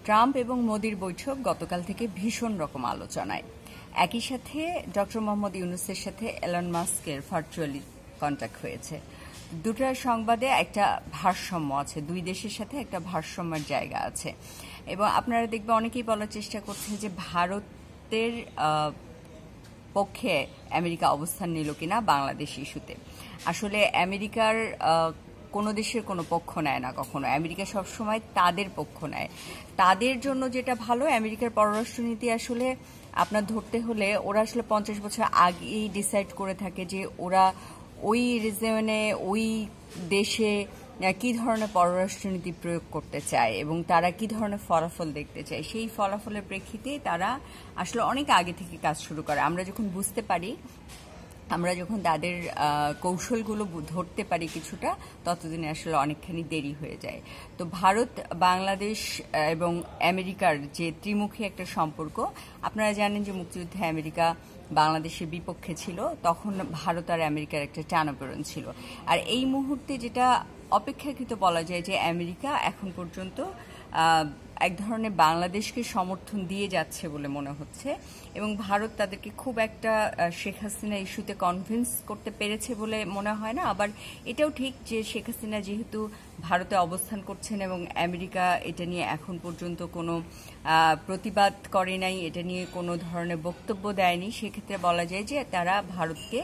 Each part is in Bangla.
ট্রাম্প এবং মোদির বৈঠক গতকাল থেকে ভীষণ রকম আলোচনায়। একই সাথে ডক্টর মোহাম্মদ ইউনূসের সাথে এলন মাস্কের ভার্চুয়ালি কন্ট্যাক্ট হয়েছে। দুটার সংবাদে একটা ভারসাম্য আছে, দুই দেশের সাথে একটা ভারসাম্যের জায়গা আছে। এবং আপনারা দেখবে অনেকেই বলার চেষ্টা করছে যে ভারতের পক্ষে আমেরিকা অবস্থান নিল কিনা বাংলাদেশ ইস্যুতে। আসলে আমেরিকার কোনো দেশের কোনো পক্ষ নেয় না কখনো, আমেরিকা সবসময় তাদের পক্ষ নেয়। তাদের জন্য যেটা ভালো, আমেরিকার পররাষ্ট্রনীতি আসলে আপনার ধরতে হলে ওরা আসলে 50 বছর আগেই ডিসাইড করে থাকে যে ওরা ওই রিজনে ওই দেশে কি ধরনের পররাষ্ট্রনীতি প্রয়োগ করতে চায় এবং তারা কি ধরনের ফলাফল দেখতে চায়। সেই ফলাফলের প্রেক্ষিতে তারা আসলে অনেক আগে থেকে কাজ শুরু করে। আমরা যখন বুঝতে পারি, আমরা যখন তাদের কৌশলগুলো ধরতে পারি কিছুটা, ততদিনে আসলে অনেকখানি দেরি হয়ে যায়। তো ভারত, বাংলাদেশ এবং আমেরিকার যে ত্রিমুখী একটা সম্পর্ক, আপনারা জানেন যে মুক্তিযুদ্ধে আমেরিকা বাংলাদেশের বিপক্ষে ছিল, তখন ভারত আর আমেরিকার একটা টানাপোড়েন ছিল। আর এই মুহূর্তে যেটা অপেক্ষাকৃত বলা যায় যে আমেরিকা এখন পর্যন্ত এক ধরনের বাংলাদেশকে সমর্থন দিয়ে যাচ্ছে বলে মনে হচ্ছে, এবং ভারত তাদেরকে খুব একটা শেখ হাসিনা ইস্যুতে কনভিন্স করতে পেরেছে বলে মনে হয় না। আবার এটাও ঠিক যে শেখ হাসিনা যেহেতু ভারতে অবস্থান করছেন এবং আমেরিকা এটা নিয়ে এখন পর্যন্ত কোনো প্রতিবাদ করে নাই, এটা নিয়ে কোনো ধরনের বক্তব্য দেয়নি, সেক্ষেত্রে বলা যায় যে তারা ভারতকে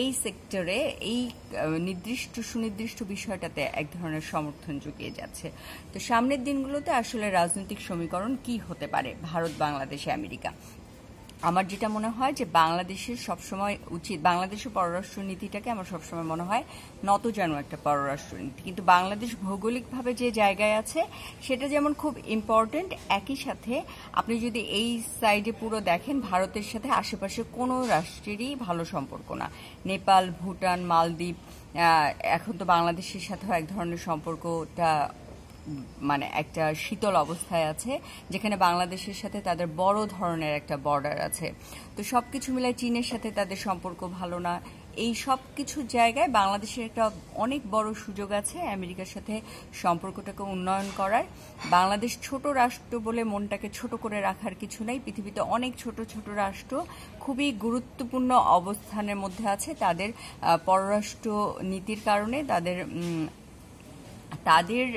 এই সেক্টরে এই সুনির্দিষ্ট বিষয়টাতে এক ধরনের সমর্থন জুগিয়ে যাচ্ছে। তো সামনের দিনগুলোতে আসলে রাজনৈতিক সমীকরণ কি হতে পারে ভারত, বাংলাদেশ, আমেরিকা, আমার যেটা মনে হয় যে বাংলাদেশের সবসময় উচিত, বাংলাদেশের পররাষ্ট্রনীতিটাকে আমার সবসময় মনে হয় নতজানু একটা পররাষ্ট্রনীতি। কিন্তু বাংলাদেশ ভৌগোলিকভাবে যে জায়গায় আছে সেটা যেমন খুব ইম্পর্টেন্ট, একই সাথে আপনি যদি এই সাইডে পুরো দেখেন, ভারতের সাথে আশেপাশে কোনো রাষ্ট্রেরই ভালো সম্পর্ক না। নেপাল, ভুটান, মালদ্বীপ, এখন তো বাংলাদেশের সাথেও এক ধরনের সম্পর্কটা মানে একটা শীতল অবস্থায় আছে, যেখানে বাংলাদেশের সাথে তাদের বড় ধরনের একটা বর্ডার আছে। তো সবকিছু মিলায় চীনের সাথে তাদের সম্পর্ক ভালো না। এই সব কিছু জায়গায় বাংলাদেশের একটা অনেক বড় সুযোগ আছে আমেরিকার সাথে সম্পর্কটাকে উন্নয়ন করার। বাংলাদেশ ছোট রাষ্ট্র বলে মনটাকে ছোট করে রাখার কিছু নাই। পৃথিবীতে অনেক ছোট ছোট রাষ্ট্র খুবই গুরুত্বপূর্ণ অবস্থানের মধ্যে আছে তাদের পররাষ্ট্র নীতির কারণে, তাদের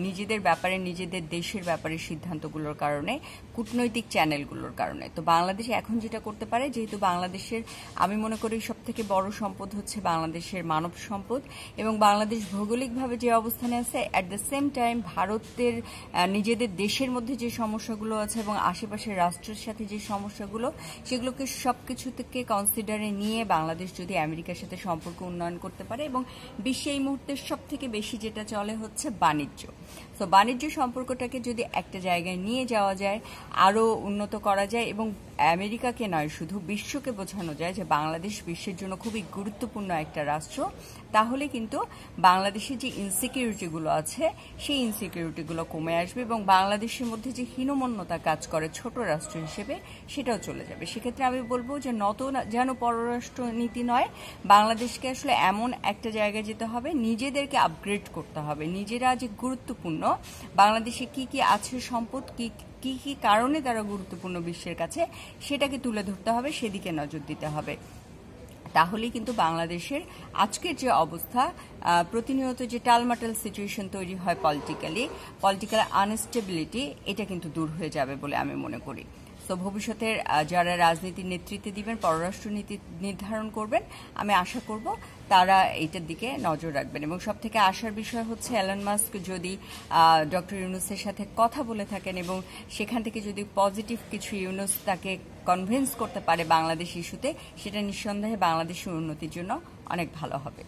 নিজেদের ব্যাপারে, নিজেদের দেশের ব্যাপারে সিদ্ধান্তগুলোর কারণে, কূটনৈতিক চ্যানেলগুলোর কারণে। তো বাংলাদেশ এখন যেটা করতে পারে, যেহেতু বাংলাদেশের আমি মনে করি সবথেকে বড় সম্পদ হচ্ছে বাংলাদেশের মানব সম্পদ, এবং বাংলাদেশ ভৌগোলিকভাবে যে অবস্থানে আছে, অ্যাট দ্য সেম টাইম ভারতের নিজেদের দেশের মধ্যে যে সমস্যাগুলো আছে এবং আশেপাশের রাষ্ট্রের সাথে যে সমস্যাগুলো, সেগুলোকে সবকিছু থেকে কনসিডারে নিয়ে বাংলাদেশ যদি আমেরিকার সাথে সম্পর্ক উন্নয়ন করতে পারে, এবং বিশ্বে এই মুহূর্তে সব থেকে বেশি যেটা চলে হচ্ছে বাণিজ্য। তো বাণিজ্য সম্পর্কটাকে যদি একটা জায়গায় নিয়ে যাওয়া যায়, আরও উন্নত করা যায়, এবং আমেরিকাকে নয় শুধু বিশ্বকে বোঝানো যায় যে বাংলাদেশ বিশ্বের জন্য খুবই গুরুত্বপূর্ণ একটা রাষ্ট্র, তাহলে কিন্তু বাংলাদেশের যে ইনসিকিউরিটিগুলো আছে সেই ইনসিকিউরিটিগুলো কমে আসবে, এবং বাংলাদেশের মধ্যে যে হীনমন্যতা কাজ করে ছোট রাষ্ট্র হিসেবে, সেটাও চলে যাবে। সেক্ষেত্রে আমি বলবো যে যেন পররাষ্ট্র নীতি নয়, বাংলাদেশকে আসলে এমন একটা জায়গায় যেতে হবে, নিজেদেরকে আপগ্রেড করতে হবে, নিজেরা যে গুরুত্বপূর্ণ, বাংলাদেশে কি কি আছে সম্পদ, কি কি কারণে তারা গুরুত্বপূর্ণ বিশ্বের কাছে, সেটাকে তুলে ধরতে হবে, সেদিকে নজর দিতে হবে। তাহলেই কিন্তু বাংলাদেশের আজকের যে অবস্থা, প্রতিনিয়ত যে টালমাটাল সিচুয়েশন তৈরি হয় পলিটিক্যাল আনস্টেবিলিটি, এটা কিন্তু দূর হয়ে যাবে বলে আমি মনে করি। তো ভবিষ্যতের যারা রাজনীতির নেতৃত্বে দিবেন, পররাষ্ট্রনীতি নির্ধারণ করবেন, আমি আশা করব তারা এইটার দিকে নজর রাখবেন। এবং সব থেকে আশার বিষয় হচ্ছে এলন মাস্ক যদি ডক্টর ইউনূসের সাথে কথা বলে থাকেন এবং সেখান থেকে যদি পজিটিভ কিছু ইউনূস তাকে কনভিন্স করতে পারে বাংলাদেশ ইস্যুতে, সেটা নিঃসন্দেহে বাংলাদেশের উন্নতির জন্য অনেক ভালো হবে।